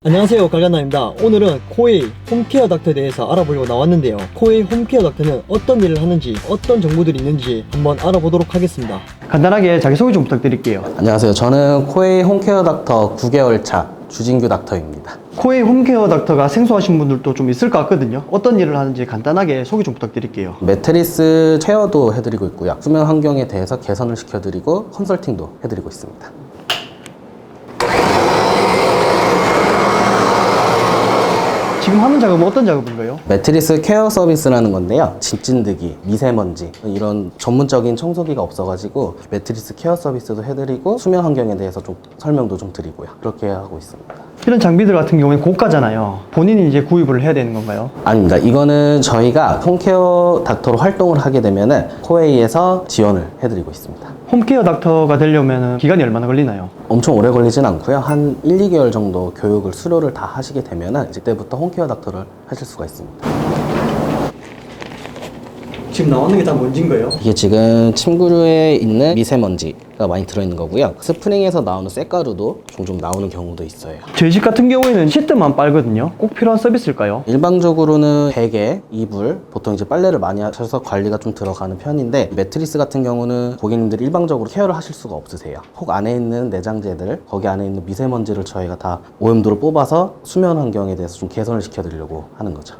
안녕하세요, 갈간나입니다. 오늘은 코웨이 홈케어 닥터에 대해서 알아보려고 나왔는데요. 코웨이 홈케어 닥터는 어떤 일을 하는지, 어떤 정보들이 있는지 한번 알아보도록 하겠습니다. 간단하게 자기소개 좀 부탁드릴게요. 안녕하세요. 저는 코웨이 홈케어 닥터 9개월 차 주진규 닥터입니다. 코웨이 홈케어 닥터가 생소하신 분들도 좀 있을 것 같거든요. 어떤 일을 하는지 간단하게 소개 좀 부탁드릴게요. 매트리스 케어도 해드리고 있고요. 수면 환경에 대해서 개선을 시켜드리고 컨설팅도 해드리고 있습니다. 지금 하는 작업은 어떤 작업인가요? 매트리스 케어 서비스라는 건데요. 집 진드기, 미세먼지 이런 전문적인 청소기가 없어가지고 매트리스 케어 서비스도 해드리고 수면 환경에 대해서 좀 설명도 좀 드리고요. 그렇게 하고 있습니다. 이런 장비들 같은 경우에 고가잖아요. 본인이 이제 구입을 해야 되는 건가요? 아닙니다. 이거는 저희가 홈케어 닥터로 활동을 하게 되면은 코웨이에서 지원을 해드리고 있습니다. 홈케어 닥터가 되려면 기간이 얼마나 걸리나요? 엄청 오래 걸리진 않고요. 한 1, 2개월 정도 교육을 수료를 다 하시게 되면은 그때부터 홈케어 닥터를 하실 수가 있습니다. 지금 나오는 게 다 뭔지인가요? 이게 지금 침구류에 있는 미세먼지가 많이 들어있는 거고요. 스프링에서 나오는 쇳가루도 종종 나오는 경우도 있어요. 저희 집 같은 경우에는 시트만 빨거든요. 꼭 필요한 서비스일까요? 일반적으로는 베개, 이불, 보통 이제 빨래를 많이 하셔서 관리가 좀 들어가는 편인데 매트리스 같은 경우는 고객님들이 일방적으로 케어를 하실 수가 없으세요. 혹 안에 있는 내장재들, 거기 안에 있는 미세먼지를 저희가 다 오염도를 뽑아서 수면 환경에 대해서 좀 개선을 시켜드리려고 하는 거죠.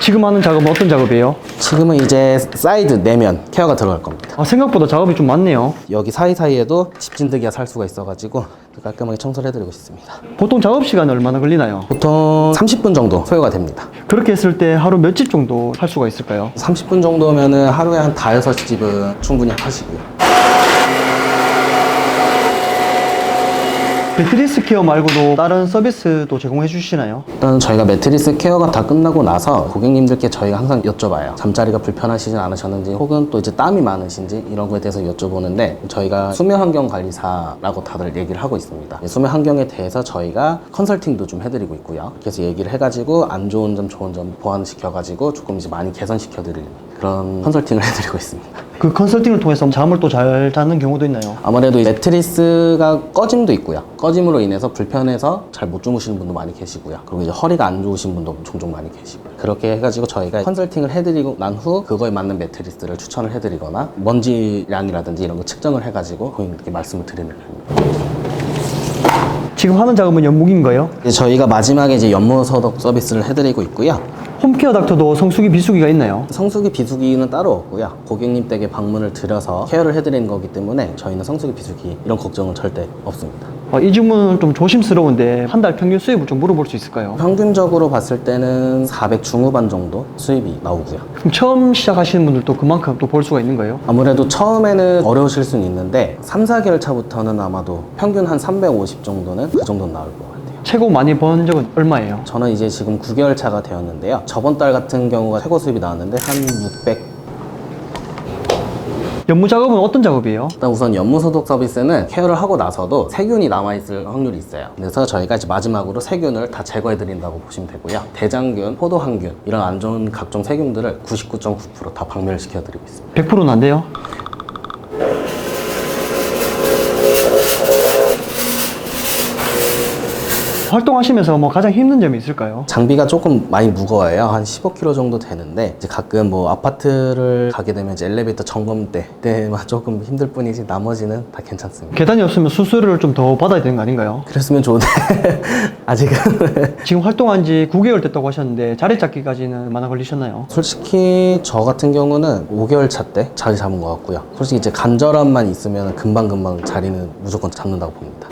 지금 하는 작업은 어떤 작업이에요? 지금은 이제 사이드 내면 케어가 들어갈 겁니다. 생각보다 작업이 좀 많네요. 여기 사이사이에도 집진드기가 살 수가 있어가지고 깔끔하게 청소를 해드리고 있습니다. 보통 작업 시간은 얼마나 걸리나요? 보통 30분 정도 소요가 됩니다. 그렇게 했을 때 하루 몇 집 정도 할 수가 있을까요? 30분 정도면은 하루에 한 5-6집은 충분히 하시고요. 매트리스 케어 말고도 다른 서비스도 제공해 주시나요? 일단 저희가 매트리스 케어가 다 끝나고 나서 고객님들께 저희가 항상 여쭤봐요. 잠자리가 불편하시진 않으셨는지 혹은 또 이제 땀이 많으신지 이런 거에 대해서 여쭤보는데 저희가 수면 환경 관리사라고 다들 얘기를 하고 있습니다. 수면 환경에 대해서 저희가 컨설팅도 좀 해드리고 있고요. 그래서 얘기를 해가지고 안 좋은 점 좋은 점 보완시켜가지고 조금 이제 많이 개선시켜드리는 그런 컨설팅을 해드리고 있습니다. 그 컨설팅을 통해서 잠을 또 잘 자는 경우도 있나요? 아무래도 이 매트리스가 꺼짐도 있고요. 꺼짐으로 인해서 불편해서 잘 못 주무시는 분도 많이 계시고요. 그리고 이제 허리가 안 좋으신 분도 종종 많이 계시고요. 그렇게 해가지고 저희가 컨설팅을 해드리고 난 후 그거에 맞는 매트리스를 추천을 해드리거나 먼지량이라든지 이런 거 측정을 해가지고 고객님께 말씀을 드리는 겁니다. 지금 하는 작업은 연목인가요? 저희가 마지막에 이제 연모 소독 서비스를 해드리고 있고요. 홈케어 닥터도 성수기 비수기가 있나요? 성수기 비수기는 따로 없고요. 고객님 댁에 방문을 드려서 케어를 해드리는 거기 때문에 저희는 성수기 비수기 이런 걱정은 절대 없습니다. 이 질문은 좀 조심스러운데 한 달 평균 수입을 좀 물어볼 수 있을까요? 평균적으로 봤을 때는 400 중후반 정도 수입이 나오고요. 그럼 처음 시작하시는 분들도 그만큼 또 벌 수가 있는 거예요? 아무래도 처음에는 어려우실 수는 있는데 3, 4개월 차부터는 아마도 평균 한 350 정도는 그 정도는 나올 것 같아요. 최고 많이 번 적은 얼마예요? 저는 이제 지금 9개월 차가 되었는데요. 저번 달 같은 경우가 최고 수입이 나왔는데 한 600. 연무 작업은 어떤 작업이에요? 일단 우선 연무 소독 서비스는 케어를 하고 나서도 세균이 남아있을 확률이 있어요. 그래서 저희가 이제 마지막으로 세균을 다 제거해 드린다고 보시면 되고요. 대장균, 포도항균 이런 안 좋은 각종 세균들을 99.9% 다 박멸을 시켜드리고 있습니다. 100%는 안 돼요? 활동하시면서 뭐 가장 힘든 점이 있을까요? 장비가 조금 많이 무거워요. 한 15kg 정도 되는데 이제 가끔 뭐 아파트를 가게 되면 이제 엘리베이터 점검 때만 조금 힘들 뿐이지 나머지는 다 괜찮습니다. 계단이 없으면 수수료를 좀 더 받아야 되는 거 아닌가요? 그랬으면 좋은데 아직은 지금 활동한 지 9개월 됐다고 하셨는데 자리 잡기까지는 얼마나 걸리셨나요? 솔직히 저 같은 경우는 5개월 차 때 자리 잡은 것 같고요. 솔직히 이제 간절함만 있으면 금방금방 자리는 무조건 잡는다고 봅니다.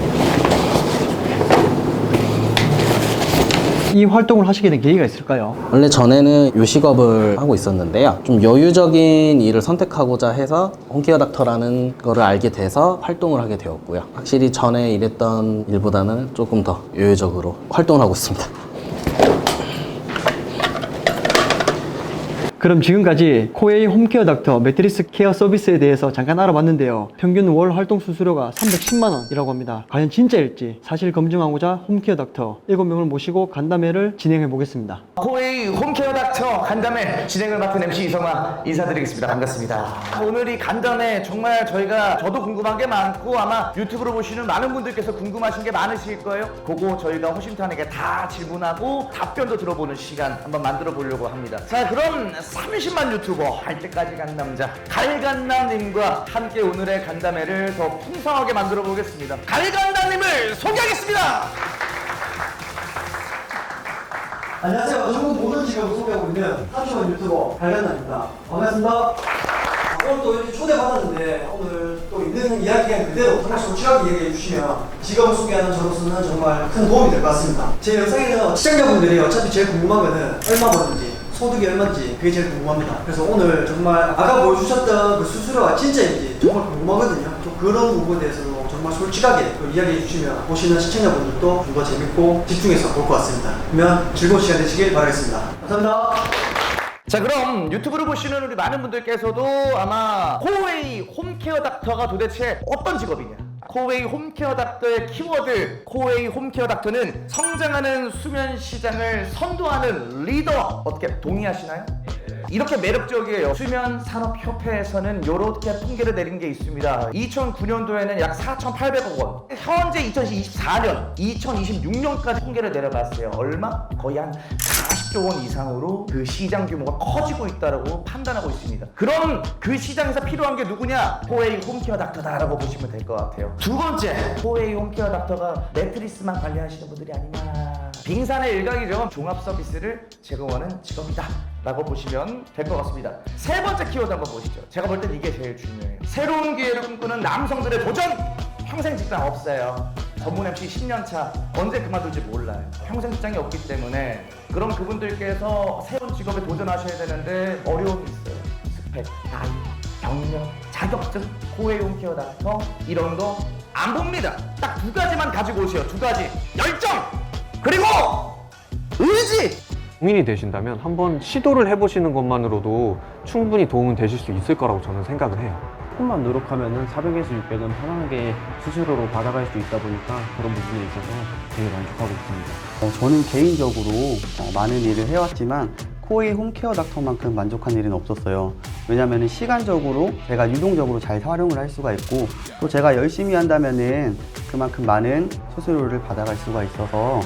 이 활동을 하시게 된 계기가 있을까요? 원래 전에는 요식업을 하고 있었는데요. 좀 여유적인 일을 선택하고자 해서 홈케어 닥터라는 거를 알게 돼서 활동을 하게 되었고요. 확실히 전에 일했던 일보다는 조금 더 여유적으로 활동을 하고 있습니다. 그럼 지금까지 코웨이 홈케어 닥터 매트리스 케어 서비스에 대해서 잠깐 알아봤는데요. 평균 월 활동 수수료가 310만원이라고 합니다. 과연 진짜일지 사실 검증하고자 홈케어 닥터 7명을 모시고 간담회를 진행해 보겠습니다. 코웨이 홈케어 닥터 간담회 진행을 맡은 MC 이성아 인사드리겠습니다. 반갑습니다. 오늘 이 간담회 정말 저도 궁금한 게 많고 아마 유튜브로 보시는 많은 분들께서 궁금하신 게 많으실 거예요. 그거 저희가 허심탄회하게 다 질문하고 답변도 들어보는 시간 한번 만들어 보려고 합니다. 자, 그럼 30만 유튜버 할 때까지 간 남자 갈간남님과 함께 오늘의 간담회를 더 풍성하게 만들어 보겠습니다. 갈간남님을 소개하겠습니다. 안녕하세요. 전국 모든 직업을 소개하고 있는 30만 유튜버 갈간남입니다. 반갑습니다. 오늘 또 이렇게 초대받았는데 오늘 또 있는 이야기 그냥 그대로 정말 솔직하게 얘기해 주시면 직업을 소개하는 저로서는 정말 큰 도움이 될 것 같습니다. 제 영상에는 시청자분들이 어차피 제일 궁금한 거는 얼마 버는지 소득이 얼마인지 그게 제일 궁금합니다. 그래서 오늘 정말 아까 보여주셨던 그 수수료가 진짜인지 정말 궁금하거든요. 좀 그런 부분에 대해서도 정말 솔직하게 이야기해 주시면 보시는 시청자분들도 좀 더 재밌고 집중해서 볼 것 같습니다. 그러면 즐거운 시간 되시길 바라겠습니다. 감사합니다. 자, 그럼 유튜브를 보시는 우리 많은 분들께서도 아마 코웨이 홈케어 닥터가 도대체 어떤 직업이냐, 코웨이 홈케어 닥터의 키워드, 코웨이 홈케어 닥터는 성장하는 수면 시장을 선도하는 리더, 어떻게 동의하시나요? 이렇게 매력적이에요. 수면산업협회에서는 이렇게 통계를 내린 게 있습니다. 2009년도에는 약 4,800억 원, 현재 2024년, 2026년까지 통계를 내려봤어요. 얼마? 거의 한 40조 원 이상으로 그 시장 규모가 커지고 있다고 판단하고 있습니다. 그럼 그 시장에서 필요한 게 누구냐? 코웨이 홈케어 닥터다라고 보시면 될 것 같아요. 두 번째, 코웨이 홈케어 닥터가 매트리스만 관리하시는 분들이 아니냐, 빙산의 일각이죠. 종합 서비스를 제공하는 직업이다 라고 보시면 될 것 같습니다. 세 번째 키워드 한번 보시죠. 제가 볼 땐 이게 제일 중요해요. 새로운 기회를 꿈꾸는 남성들의 도전! 평생 직장 없어요. 전문 MC 10년차 언제 그만둘지 몰라요. 평생 직장이 없기 때문에. 그럼 그분들께서 새로운 직업에 도전하셔야 되는데 어려움이 있어요. 스펙, 나이, 경력, 자격증, 코웨이 홈케어 닥터 이런 거 안 봅니다. 딱 두 가지만 가지고 오세요. 두 가지. 열정! 그리고 의지! 고민이 되신다면 한번 시도를 해보시는 것만으로도 충분히 도움은 되실 수 있을 거라고 저는 생각을 해요. 조금만 노력하면은 400에서 600은 편안하게 수수료로 받아갈 수 있다 보니까 그런 부분에 있어서 되게 만족하고 있습니다. 저는 개인적으로 많은 일을 해왔지만 코웨이 홈케어 닥터만큼 만족한 일은 없었어요. 왜냐하면 시간적으로 제가 유동적으로 잘 활용을 할 수가 있고 또 제가 열심히 한다면은 그만큼 많은 수수료를 받아갈 수가 있어서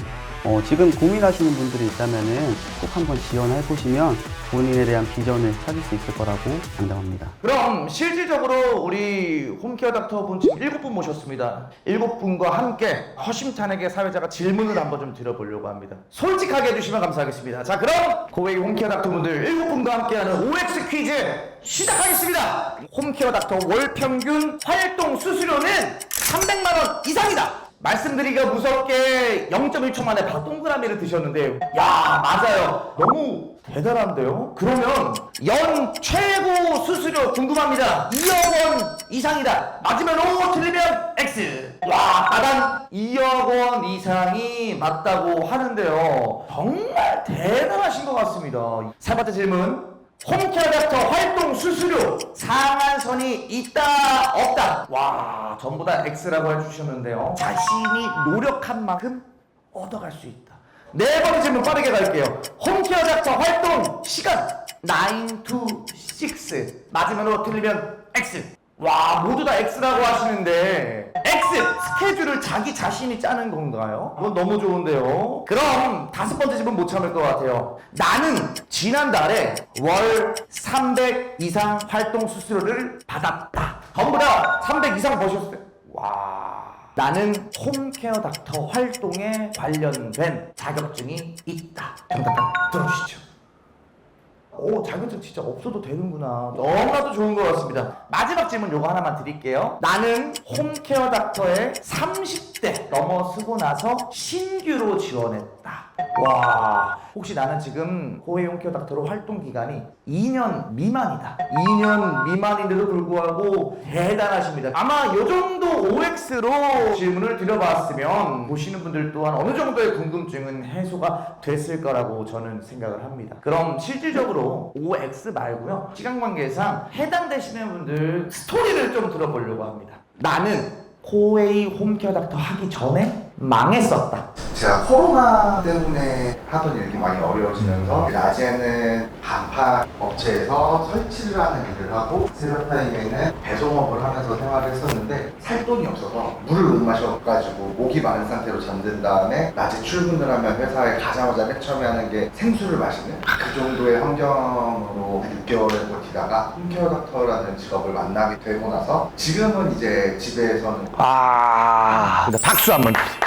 지금 고민하시는 분들이 있다면은 꼭 한번 지원해 보시면 본인에 대한 비전을 찾을 수 있을 거라고 장담합니다. 그럼 실질적으로 우리 홈케어 닥터 분 지금 7분 모셨습니다. 7분과 함께 허심탄회하게 사회자가 질문을 한번 좀 드려보려고 합니다. 솔직하게 해주시면 감사하겠습니다. 자, 그럼 코웨이 홈케어 닥터 분들 7분과 함께하는 OX 퀴즈 시작하겠습니다. 홈케어 닥터 월 평균 활동 수수료는 300만원 이상이다. 말씀드리기가 무섭게 0.1초 만에 바로 동그라미를 드셨는데, 야, 맞아요. 너무 대단한데요? 그러면 연 최고 수수료 궁금합니다. 2억 원 이상이다. 맞으면 O, 틀리면 X. 와, 따단 2억 원 이상이 맞다고 하는데요. 정말 대단하신 것 같습니다. 세 번째 질문. 홈케어 닥터 활동 수수료 상한선이 있다 없다? 와, 전부 다 X라고 해주셨는데요. 자신이 노력한 만큼 얻어갈 수 있다. 네 번째 질문 빠르게 갈게요. 홈케어 닥터 활동 시간 9 to 6 맞으면 O, 틀리면 X. 와, 모두 다 X라고 하시는데 X! 스케줄을 자기 자신이 짜는 건가요? 이건 너무 좋은데요. 그럼 다섯 번째 질문 못 참을 것 같아요. 나는 지난달에 월 300 이상 활동 수수료를 받았다. 전부 다 300 이상 버셨어요. 와, 나는 홈케어 닥터 활동에 관련된 자격증이 있다. 정답 들어주시죠. 오, 자격증 진짜 없어도 되는구나. 너무나도 좋은 것 같습니다. 마지막 질문 요거 하나만 드릴게요. 나는 홈케어 닥터에 30대 넘어서고 나서 신규로 지원했다. 있었다. 와, 혹시 나는 지금 코웨이 홈케어 닥터로 활동 기간이 2년 미만이다. 2년 미만인데도 불구하고 대단하십니다. 아마 이 정도 OX로 질문을 드려봤으면 보시는 분들 또한 어느 정도의 궁금증은 해소가 됐을 거라고 저는 생각을 합니다. 그럼 실질적으로 OX 말고요, 시간 관계상 해당되시는 분들 스토리를 좀 들어보려고 합니다. 나는 코웨이 홈케어 닥터 하기 전에 망했었다. 제가 코로나 때문에 하던 일이 많이 어려워지면서 낮에는 반파 업체에서 설치를 하는 일을 하고 새벽 타임에는 배송업을 하면서 생활을 했었는데 살 돈이 없어서 물을 못 마셔가지고 목이 마른 상태로 잠든 다음에 낮에 출근을 하면 회사에 가자마자 맨 처음에 하는 게 생수를 마시는 그 정도의 환경으로 6개월을 버티다가 홈케어 닥터라는 직업을 만나게 되고 나서 지금은 이제 집에서는 박수 한번 주세요.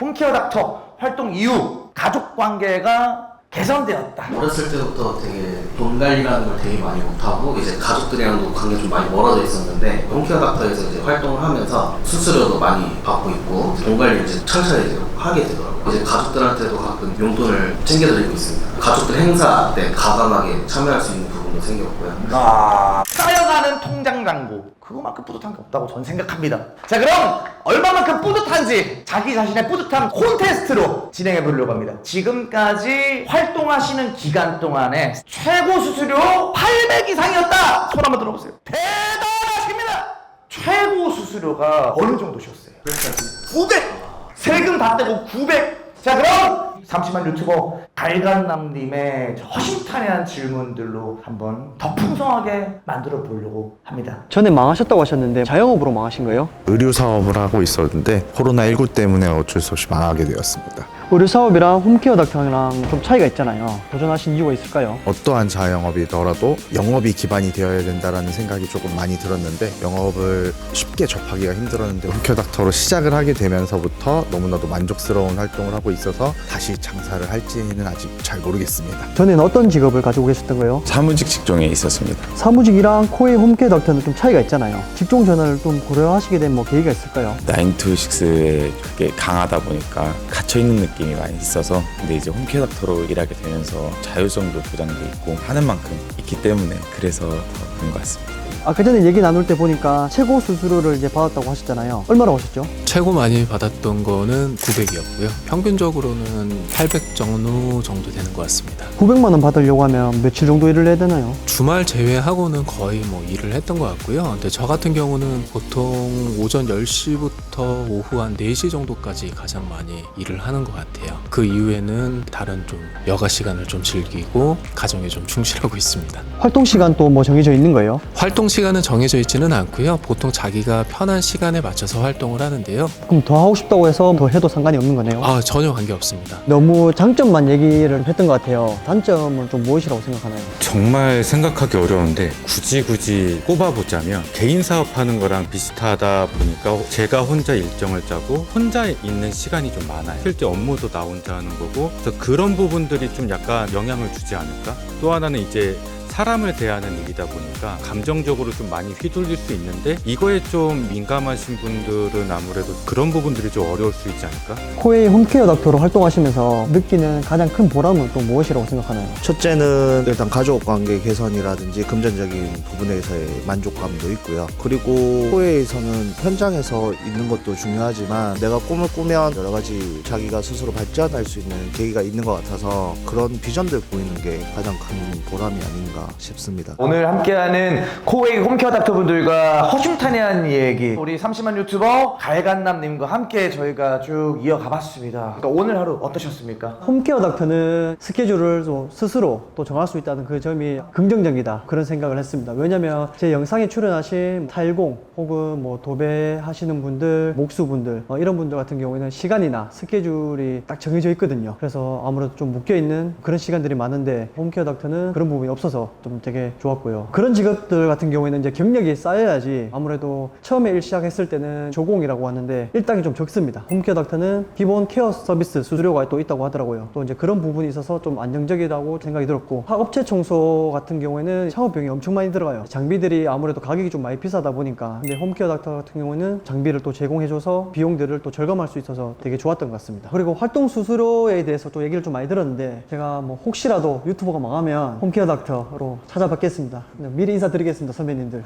홈케어 닥터 활동 이후 가족 관계가 개선되었다. 어렸을 때부터 되게 돈 관리라는 걸 되게 많이 못하고 이제 가족들이랑도 관계가 좀 많이 멀어져 있었는데 홈케어 닥터에서 이제 활동을 하면서 수수료도 많이 받고 있고 돈 관리를 이제 철저히 이제 하게 되더라고요. 이제 가족들한테도 가끔 용돈을 챙겨드리고 있습니다. 가족들 행사 때 가감하게 참여할 수 있는 부분도 생겼고요. 쌓여가는 통장 잔고, 그거만큼 뿌듯한 게 없다고 저는 생각합니다. 자, 그럼 얼마만큼 뿌듯한지 자기 자신의 뿌듯함 콘테스트로 진행해 보려고 합니다. 지금까지 활동하시는 기간 동안에 최고 수수료 800 이상이었다. 손 한번 들어보세요. 대단하십니다. 최고 수수료가 어느 정도셨어요? 900! 세금 다 떼고 900! 자, 그럼 30만 유튜버 갈간남님의 허심탄회한 질문들로 한번 더 풍성하게 만들어 보려고 합니다. 전에 망하셨다고 하셨는데 자영업으로 망하신 거예요? 의류 사업을 하고 있었는데 코로나19 때문에 어쩔 수 없이 망하게 되었습니다. 의류 사업이랑 홈케어 닥터랑 좀 차이가 있잖아요. 도전하신 이유가 있을까요? 어떠한 자영업이더라도 영업이 기반이 되어야 된다는 생각이 조금 많이 들었는데 영업을 쉽게 접하기가 힘들었는데 홈케어 닥터로 시작을 하게 되면서부터 너무나도 만족스러운 활동을 하고 있어서 다시 장사를 할지는 아직 잘 모르겠습니다. 전에는 어떤 직업을 가지고 계셨던 거예요? 사무직 직종에 있었습니다. 사무직이랑 코웨이 홈케어 닥터는 좀 차이가 있잖아요. 직종 전환을 좀 고려하시게 된 뭐 계기가 있을까요? 9to6에 그게 강하다 보니까 갇혀있는 느낌이 많이 있어서 근데 이제 홈케어 닥터로 일하게 되면서 자율성도 보장돼 있고 하는 만큼 있기 때문에 그래서 더 그런 것 같습니다. 아까 전에 얘기 나눌 때 보니까 최고 수수료를 이제 받았다고 하셨잖아요. 얼마나 하셨죠? 최고 많이 받았던 거는 900이었고요. 평균적으로는 800 정도 되는 것 같습니다. 900만 원 받으려고 하면 며칠 정도 일을 해야 되나요? 주말 제외하고는 거의 뭐 일을 했던 것 같고요. 근데 저 같은 경우는 보통 오전 10시부터 오후 한 4시 정도까지 가장 많이 일을 하는 것 같아요. 그 이후에는 다른 좀 여가 시간을 좀 즐기고 가정에 좀 충실하고 있습니다. 활동 시간 또 뭐 정해져 있는 거예요? 활동 시간은 정해져 있지는 않고요. 보통 자기가 편한 시간에 맞춰서 활동을 하는데요. 그럼 더 하고 싶다고 해서 더 해도 상관이 없는 거네요? 전혀 관계없습니다. 너무 장점만 얘기를 했던 것 같아요. 단점은 좀 무엇이라고 생각하나요? 정말 생각하기 어려운데 굳이 꼽아보자면 개인 사업하는 거랑 비슷하다 보니까 제가 혼자 일정을 짜고 혼자 있는 시간이 좀 많아요. 실제 업무도 나 혼자 하는 거고 그래서 그런 부분들이 좀 약간 영향을 주지 않을까? 또 하나는 이제 사람을 대하는 일이다 보니까 감정적으로 좀 많이 휘둘릴 수 있는데 이거에 좀 민감하신 분들은 아무래도 그런 부분들이 좀 어려울 수 있지 않을까? 코웨이 홈케어 닥터로 활동하시면서 느끼는 가장 큰 보람은 또 무엇이라고 생각하나요? 첫째는 일단 가족 관계 개선이라든지 금전적인 부분에서의 만족감도 있고요. 그리고 코웨이에서는 현장에서 있는 것도 중요하지만 내가 꿈을 꾸면 여러 가지 자기가 스스로 발전할 수 있는 계기가 있는 것 같아서 그런 비전들 보이는 게 가장 큰 보람이 아닌가 싶습니다. 오늘 함께하는 코웨이 홈케어 닥터 분들과 허심탄회한 얘기 우리 30만 유튜버 갈간남님과 함께 저희가 쭉 이어가봤습니다. 그러니까 오늘 하루 어떠셨습니까? 홈케어 닥터는 스케줄을 또 스스로 또 정할 수 있다는 그 점이 긍정적이다 그런 생각을 했습니다. 왜냐면 제 영상에 출연하신 탈공 혹은 뭐 도배하시는 분들, 목수분들 이런 분들 같은 경우에는 시간이나 스케줄이 딱 정해져 있거든요. 그래서 아무래도 좀 묶여있는 그런 시간들이 많은데 홈케어 닥터는 그런 부분이 없어서 좀 되게 좋았고요. 그런 직업들 같은 경우에는 이제 경력이 쌓여야지 아무래도 처음에 일 시작했을 때는 조공이라고 하는데 일당이 좀 적습니다. 홈케어 닥터는 기본 케어 서비스 수수료가 또 있다고 하더라고요. 또 이제 그런 부분이 있어서 좀 안정적이라고 생각이 들었고, 학업체 청소 같은 경우에는 샤워비용이 엄청 많이 들어가요. 장비들이 아무래도 가격이 좀 많이 비싸다 보니까, 근데 홈케어 닥터 같은 경우는 장비를 또 제공해줘서 비용들을 또 절감할 수 있어서 되게 좋았던 것 같습니다. 그리고 활동 수수료에 대해서 또 얘기를 좀 많이 들었는데, 제가 뭐 혹시라도 유튜버가 망하면 홈케어 닥터로 찾아뵙겠습니다. 미리 인사드리겠습니다, 선배님들.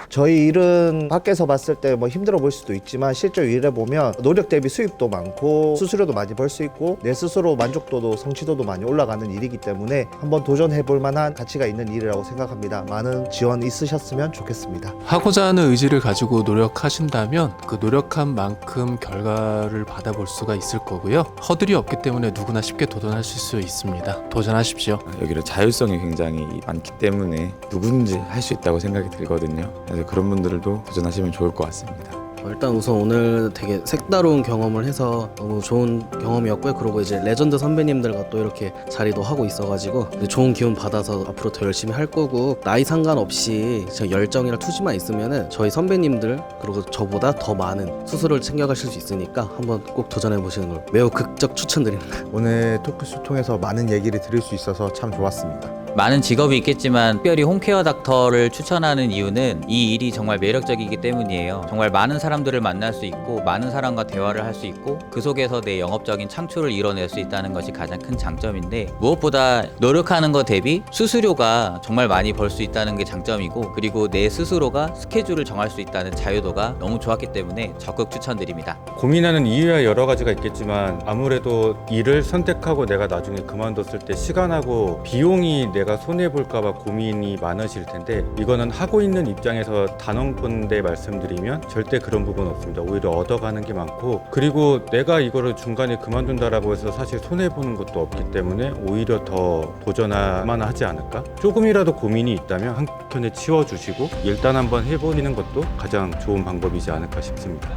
저희 일은 밖에서 봤을 때 뭐 힘들어 보일 수도 있지만 실제 일해보면 노력 대비 수입도 많고 수수료도 많이 벌 수 있고 내 스스로 만족도도 성취도도 많이 올라가는 일이기 때문에 한번 도전해볼 만한 가치가 있는 일이라고 생각합니다. 많은 지원 있으셨으면 좋겠습니다. 하고자 하는 의지를 가지고 노력하신다면 그 노력한 만큼 결과를 받아볼 수가 있을 거고요. 허들이 없기 때문에 누구나 쉽게 도전하실 수 있습니다. 도전하십시오. 여기는 자율성이 굉장히 많기 때문에 누구든지 할 수 있다고 생각이 들거든요. 그래서 그런 분들도 도전하시면 좋을 것 같습니다. 일단 우선 오늘 되게 색다른 경험을 해서 너무 좋은 경험이었고요. 그리고 이제 레전드 선배님들과 또 이렇게 자리도 하고 있어가지고 좋은 기운 받아서 앞으로 더 열심히 할 거고, 나이 상관없이 열정이랑 투지만 있으면은 저희 선배님들 그리고 저보다 더 많은 수수료를 챙겨가실 수 있으니까 한번 꼭 도전해 보시는 걸 매우 극적 추천드립니다. 오늘 토크쇼 통해서 많은 얘기를 들을 수 있어서 참 좋았습니다. 많은 직업이 있겠지만 특별히 홈케어 닥터를 추천하는 이유는 이 일이 정말 매력적이기 때문이에요. 정말 많은 사람들을 만날 수 있고 많은 사람과 대화를 할 수 있고 그 속에서 내 영업적인 창출을 이뤄낼 수 있다는 것이 가장 큰 장점인데, 무엇보다 노력하는 것 대비 수수료가 정말 많이 벌 수 있다는 게 장점이고, 그리고 내 스스로가 스케줄을 정할 수 있다는 자유도가 너무 좋았기 때문에 적극 추천드립니다. 고민하는 이유야 여러 가지가 있겠지만 아무래도 일을 선택하고 내가 나중에 그만뒀을 때 시간하고 비용이 내가 손해볼까봐 고민이 많으실 텐데, 이거는 하고 있는 입장에서 단언컨대 말씀드리면 절대 그런 부분 없습니다. 오히려 얻어가는 게 많고, 그리고 내가 이거를 중간에 그만둔다라고 해서 사실 손해보는 것도 없기 때문에 오히려 더 도전할만 하지 않을까? 조금이라도 고민이 있다면 한켠에 치워주시고 일단 한번 해보는 것도 가장 좋은 방법이지 않을까 싶습니다.